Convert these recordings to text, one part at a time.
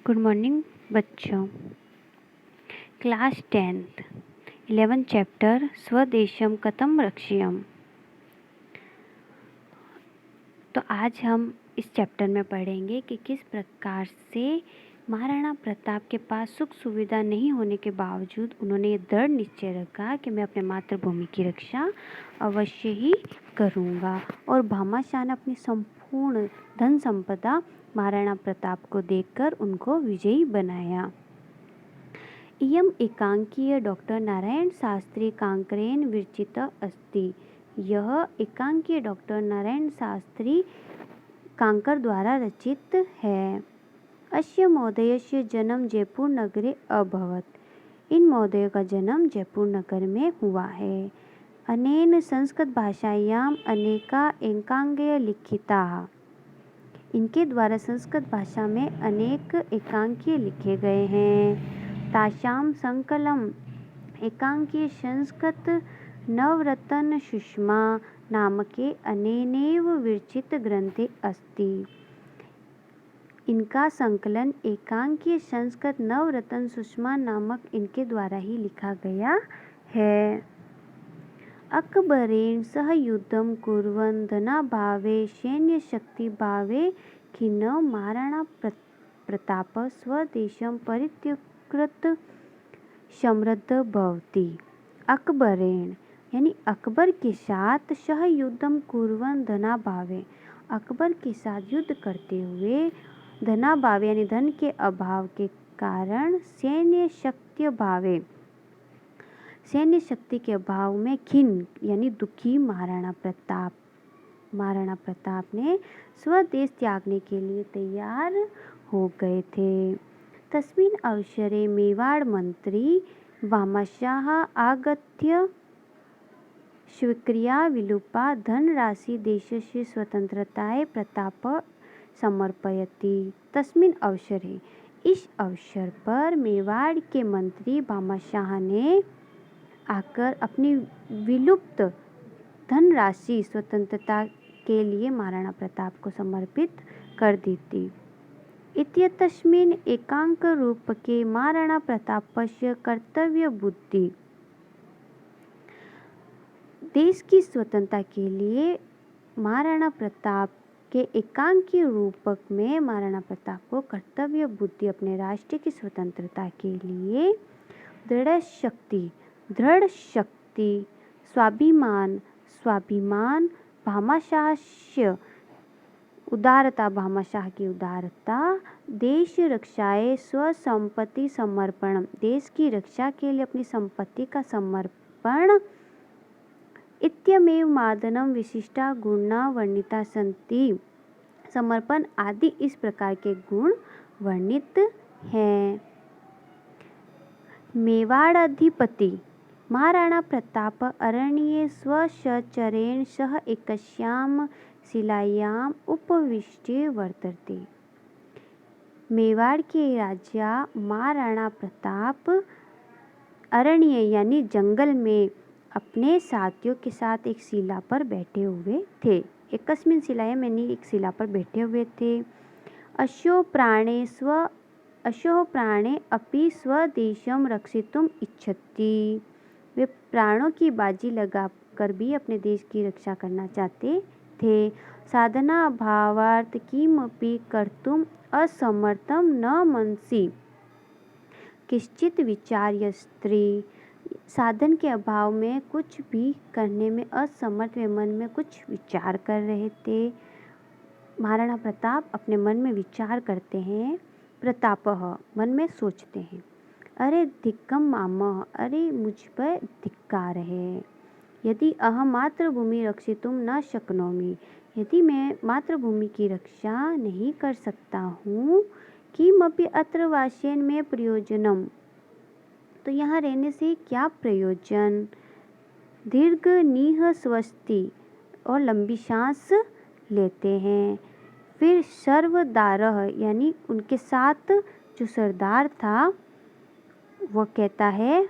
Good morning बच्चों। Class 10th 11 chapter स्वदेशम कथम रक्ष्यम। तो आज हम इस चैप्टर में पढ़ेंगे कि किस प्रकार से महाराणा प्रताप के पास सुख सुविधा नहीं होने के बावजूद उन्होंने ये दृढ़ निश्चय रखा कि मैं अपने मातृभूमि की रक्षा अवश्य ही करूँगा। और भामाशाह ने अपनी संपूर्ण धन संपदा महाराणा प्रताप को देकर उनको विजयी बनाया। इयम् एकांकीय डॉक्टर नारायण शास्त्री कांकरेण विरचित अस्ति। यह एकांकीय डॉक्टर नारायण शास्त्री कांकर द्वारा रचित है। अस्य महोदयस्य जन्म जयपुर नगरे अभवत्। इन महोदय का जन्म जयपुर नगर में हुआ है। अनेन संस्कृत भाषायाम् अनेका एकांकय लिखिताः। इनके द्वारा संस्कृत भाषा में अनेक एकांकीय लिखे गए हैं। तासां संकलम् एकांकीय संस्कृत नवरत्न सुषमा नामके अनेनैव विरचित ग्रंथे अस्ति। इनका संकलन एकांकीय संस्कृत नवरत्न सुषमा नामक इनके द्वारा ही लिखा गया है। अकबरेण सह युद्धं कुर्वन् धनाभावे सैन्यशक्तिभावे खिन्नो महाराणा प्रताप स्वदेशं परित्यक्त समृद्ध भवति। अकबरेण यानी अकबर के साथ सह युद्धं कुर्वन् धनाभावे, अकबर के साथ युद्ध करते हुए धनाभावे यानी धन के अभाव के कारण सैन्य शक्ति के अभाव में खिन्न यानी दुखी महाराणा प्रताप ने स्वदेश त्यागने के लिए तैयार हो गए थे। तस्मिन् अवसरे मेवाड़ मंत्री भामाशाह आगत्य स्वीक्रिया विलुप्ता धनराशि देशस्य स्वतंत्रताय प्रताप समर्पयति। तस्मिन् अवसरे इस अवसर पर मेवाड़ के मंत्री भामाशाह ने आकर अपनी विलुप्त धनराशि स्वतंत्रता के लिए महाराणा प्रताप को समर्पित कर दी थी। इत्यतस्मिन् एकांक रूपके महाराणा प्रतापस्य कर्तव्य बुद्धि। देश की स्वतंत्रता के लिए महाराणा प्रताप के एकांकीय रूपक में महाराणा प्रताप को कर्तव्य बुद्धि अपने राष्ट्र की स्वतंत्रता के लिए दृढ़ शक्ति स्वाभिमान भामाशाह की उदारता देश रक्षाए स्वसंपत्ति समर्पण, देश की रक्षा के लिए अपनी संपत्ति का समर्पण। इत्यमेव मादनम विशिष्टा गुणा वर्णिता सन्ति। समर्पण आदि इस प्रकार के गुण वर्णित हैं। मेवाड़ाधिपति महाराणा प्रताप अरण्ये स्वसहचरेण सह एकस्यां शिलायाम् उपविष्टे वर्तते। मेवाड़ के राजा महाराणा प्रताप अरण्य यानी जंगल में अपने साथियों के साथ एक शिला पर बैठे हुए थे। एकस्मिन् शिलायां यानी एक शिला पर बैठे हुए थे। अशो प्राणे अपि स्वदेशं रक्षितुम् इच्छति। वे प्राणों की बाजी लगाकर भी अपने देश की रक्षा करना चाहते थे। साधना अभावात् किमपि कर्तुम् असमर्थं न मनसि किंचित् विचार्य स्त्री। साधन के अभाव में कुछ भी करने में असमर्थ वे मन में कुछ विचार कर रहे थे। महाराणा प्रताप अपने मन में विचार करते हैं। प्रतापः मन में सोचते हैं, अरे धिक्कम मामः, अरे मुझ पर धिक्कार है। यदि अहम मातृभूमि रक्षितुं न शक्नोमि, यदि मैं मातृभूमि की रक्षा नहीं कर सकता हूँ, किमपि अत्र वासेन में प्रयोजनम, तो यहाँ रहने से क्या प्रयोजन। दीर्घ निःश्वसति और लंबी सांस लेते हैं। फिर सर्वदारः यानी उनके साथ जो सरदार था वो कहता है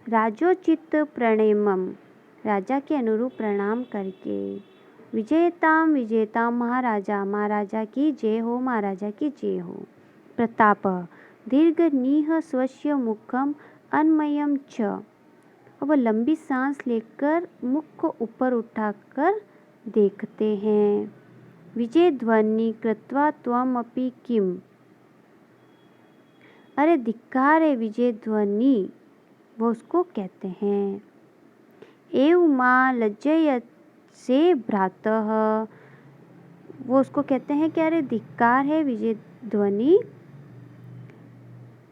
राजोचित प्रणेमम, राजा के अनुरूप प्रणाम करके विजेताम विजेताम महाराजा, महाराजा की जय हो, महाराजा की जय हो। प्रताप दीर्घनिः स्वस्य मुखम अन्मयम च। और वो लंबी सांस लेकर मुख को ऊपर उठाकर देखते हैं। विजय ध्वनि कृत्वा त्वम अपि किम। अरे धिक्कार है विजय ध्वनि, वो उसको कहते हैं। एव मां लज्जयसे भ्रातः, वो उसको कहते हैं कि अरे धिक्कार है विजय ध्वनि,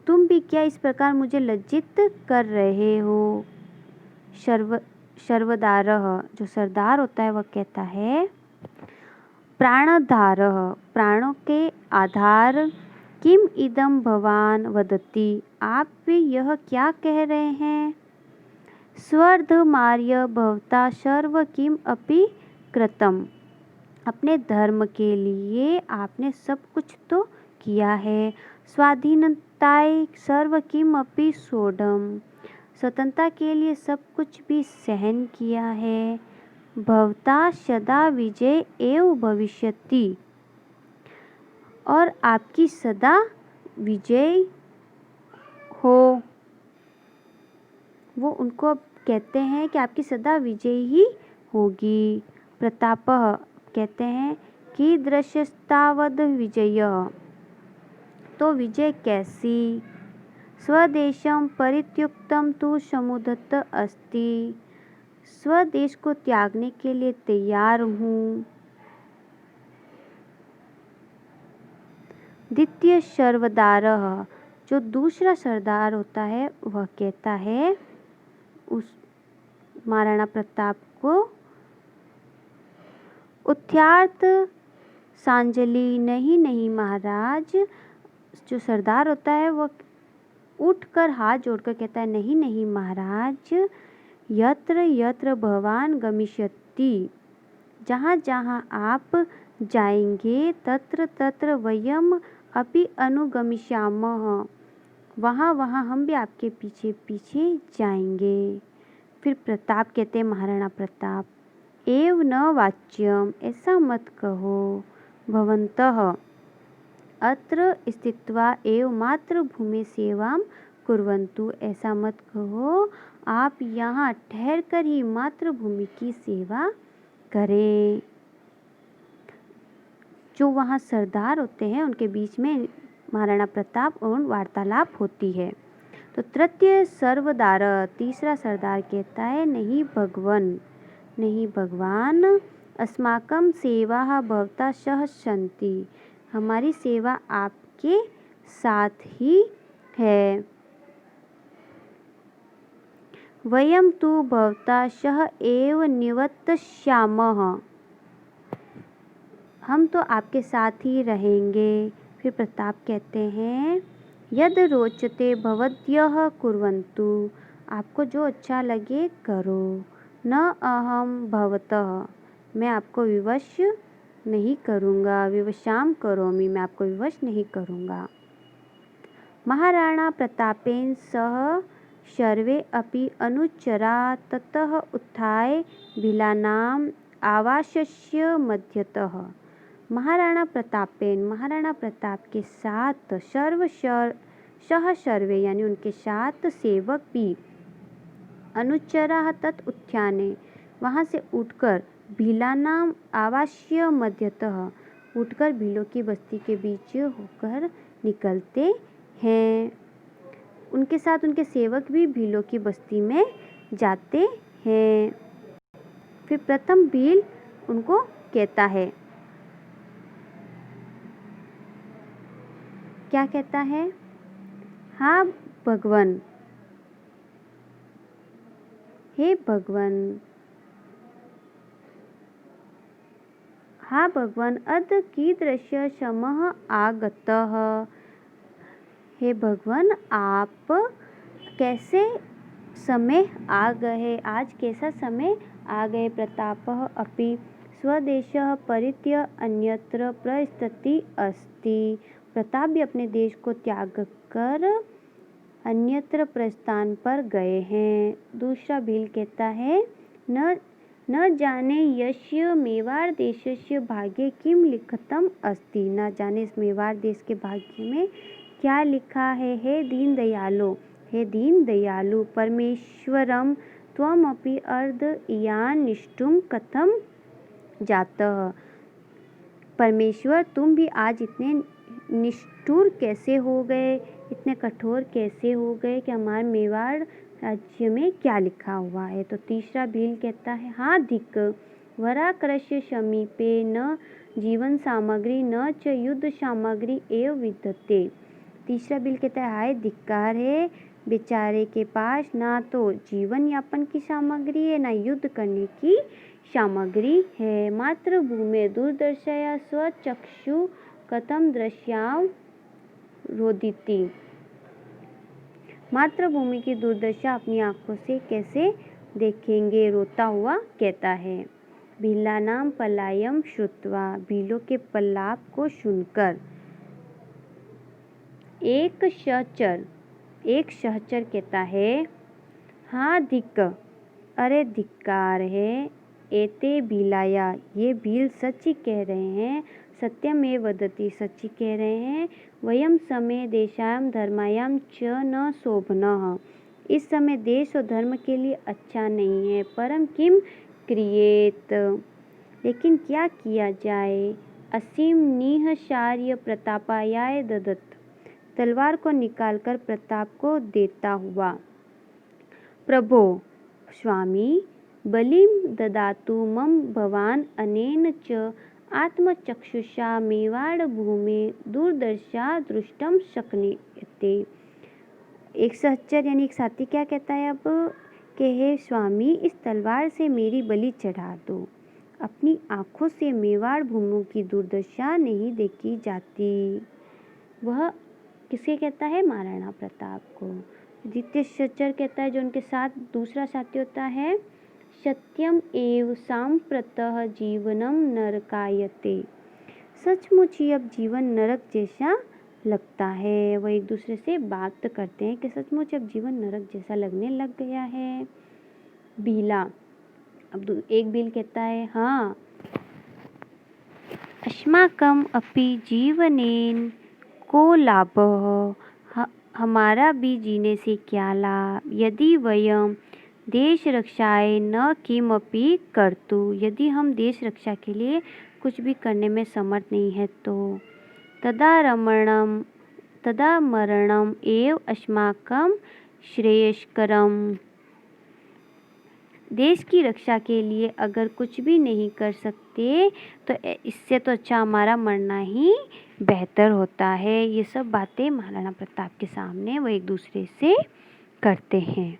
तुम भी क्या इस प्रकार मुझे लज्जित कर रहे हो। शर्वदारः, जो सरदार होता है वह कहता है। प्राणधारः, प्राणों के आधार। किम इदम भवान वदति, आप यह क्या कह रहे हैं। स्वर्धमार्य भवता सर्व किम अपि कृतम, अपने धर्म के लिए आपने सब कुछ तो किया है। स्वाधीनताय सर्व किम अपि सोढम, स्वतंत्रता के लिए सब कुछ भी सहन किया है। भवता सदा विजय एव भविष्यति, और आपकी सदा विजय हो। वो उनको अब कहते हैं कि आपकी सदा विजय ही होगी। प्रतापः, कहते हैं कि दृश्यस्तावद विजय, तो विजय कैसी। स्वदेशम परित्युक्तम तु समुद्धत अस्ति, स्वदेश को त्यागने के लिए तैयार हूँ। द्वितीय सर्वदारः, जो दूसरा सरदार होता है वह कहता है उस महाराणा प्रताप को। उत्थ्यार्थ सांजलि, नहीं नहीं महाराज, जो सरदार होता है वह उठकर हाथ जोड़कर कहता है नहीं नहीं महाराज। यत्र यत्र भवान गमिष्यति, जहाँ जहाँ आप जाएंगे तत्र तत्र वयम अपि अनुगमिष्यामः, वहाँ वहाँ हम भी आपके पीछे पीछे जाएंगे। फिर प्रताप कहते हैं, महाराणा प्रताप, एव न वाच्यम, ऐसा मत कहो। भवन्तः अत्र स्थित्वा एव मातृभूमि सेवां कुर्वन्तु, ऐसा मत कहो, आप यहाँ ठहर कर ही मातृभूमि की सेवा करें। जो वहाँ सरदार होते हैं उनके बीच में महाराणा प्रताप और वार्तालाप होती है। तो तृतीय सर्वदार, तीसरा सरदार कहता है नहीं भगवन, नहीं भगवान, अस्माकं सेवा भवता सह सन्ति, हमारी सेवा आपके साथ ही है। वयम तु भवता सह एव निवत्स्यामः, हम तो आपके साथ ही रहेंगे। फिर प्रताप कहते हैं, यद रोचते भवद्यः कुर्वन्तु, आपको जो अच्छा लगे करो। न अहम भवतः, मैं आपको विवश नहीं करूँगा। विवशाम करोमि, मैं आपको विवश नहीं करूँगा। महाराणा प्रतापेन सह सर्वे अपि अनुचरा ततः उत्थाय भिलानाम आवासस्य मध्यतः। महाराणा प्रतापेन, महाराणा प्रताप के साथ सह सर्वे, यानी उनके साथ सेवक भी, अनुचरा तत् उत्थाने, वहाँ से उठकर, भीलानाम आवास्य मध्यतः, उठकर भीलों की बस्ती के बीच होकर निकलते हैं। उनके साथ उनके सेवक भी भीलों की बस्ती में जाते हैं। फिर प्रथम भील उनको कहता है, क्या कहता है, हाँ भगवन, हे भगवन, हाँ भगवन, अद्य कीदृशः समः आगतः, हे भगवन आप कैसे समय आ गए, आज कैसा समय आ गए। प्रतापः अपि स्वदेशः परित्य अन्यत्र प्रस्थिति अस्ति, प्रताप भी अपने देश को त्याग कर अन्यत्र प्रस्थान पर गए हैं। दूसरा भील कहता है, न जाने यस्य मेवाड़ देशस्य भाग्ये किम लिखितम् अस्ति। न जाने इस मेवाड़ देश के भाग्य में क्या लिखा है। हे दीन दयालो, हे दीन दयालु, परमेश्वरम त्वमपि अर्ध इयान निष्ठुम कथम जातः। परमेश्वर तुम भी आज इतने निष्ठुर कैसे हो गए, इतने कठोर कैसे हो गए कि हमारे मेवाड़ राज्य में क्या लिखा हुआ है। तो तीसरा भील कहता है, हाँ धिक वराकृष्य समीपे न जीवन सामग्री न च युद्ध सामग्री एव विद्यते। तीसरा भील कहता है, हाय धिक्कार है, बेचारे के पास ना तो जीवन यापन की सामग्री है, ना युद्ध करने की सामग्री है। मातृभूमि दुर्दशया स्वचक्षु कथम दृश्याम रोदिति। मातृभूमि की दुर्दशा अपनी आंखों से कैसे देखेंगे, रोता हुआ कहता है। भीलानाम पलायम श्रुत्वा, भीलों के पल्लाप को सुनकर। एक सहचर कहता है, हाँ धिक, अरे धिक्कार है, एते भीलाया, ये भील सच ही कह रहे हैं, सत्यमेव वदति, सच ही कह रहे हैं, वयम समय देशायाम धर्मायाम च न शोभनः, इस समय देश और धर्म के लिए अच्छा नहीं है। परम किम क्रियेत, लेकिन क्या किया जाए। असीम निहशार्य प्रतापायाय ददत्, तलवार को निकालकर प्रताप को देता हुआ। प्रभो स्वामी बलिम ददातु मम भवान अनेन च आत्मचक्षुषा मेवाड़ भूमि दुर्दशा दृष्टम शक्यते। एक सहचर यानी एक साथी क्या कहता है अब कि हे स्वामी, इस तलवार से मेरी बलि चढ़ा दो, अपनी आँखों से मेवाड़ भूमि की दुर्दशा नहीं देखी जाती। वह किसे कहता है, महाराणा प्रताप को। द्वितीय सहचर कहता है, जो उनके साथ दूसरा साथी होता है, सत्यम एव सांप्रतः जीवनम नरकायते, सचमुच ही अब जीवन नरक जैसा लगता है। वह एक दूसरे से बात करते हैं कि सचमुच अब जीवन नरक जैसा लगने लग गया है। भीला, अब एक भील कहता है, हाँ अस्माकम अपि जीवनेन को लाभः, हमारा भी जीने से क्या लाभ। यदि वयम देश रक्षाय न किमपि कर्तु, यदि हम देश रक्षा के लिए कुछ भी करने में समर्थ नहीं है तो तदा मरणम एव अस्माकं श्रेयस्करम, देश की रक्षा के लिए अगर कुछ भी नहीं कर सकते तो इससे तो अच्छा हमारा मरना ही बेहतर होता है। ये सब बातें महाराणा प्रताप के सामने वो एक दूसरे से करते हैं।